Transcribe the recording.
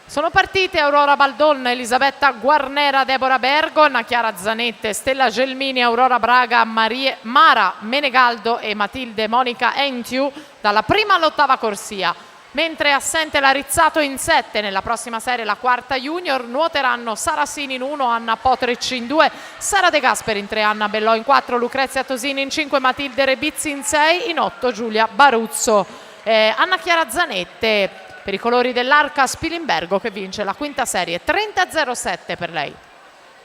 Sono partite Aurora Baldon, Elisabetta Guarnera, Deborah Bergo, Anna Chiara Zanette, Stella Gelmini, Aurora Braga, Mara Menegaldo e Matilde Monica Entiu dalla prima all'ottava corsia. Mentre assente la Rizzato in 7, nella prossima serie la quarta junior, nuoteranno Sara Sini in 1, Anna Potric in 2, Sara De Gasperi in 3, Anna Bellò in 4, Lucrezia Tosini in 5, Matilde Rebizzi in 6, in 8 Giulia Baruzzo. Anna Chiara Zanette per i colori dell'Arca Spilimbergo che vince la quinta serie, 30-07 per lei.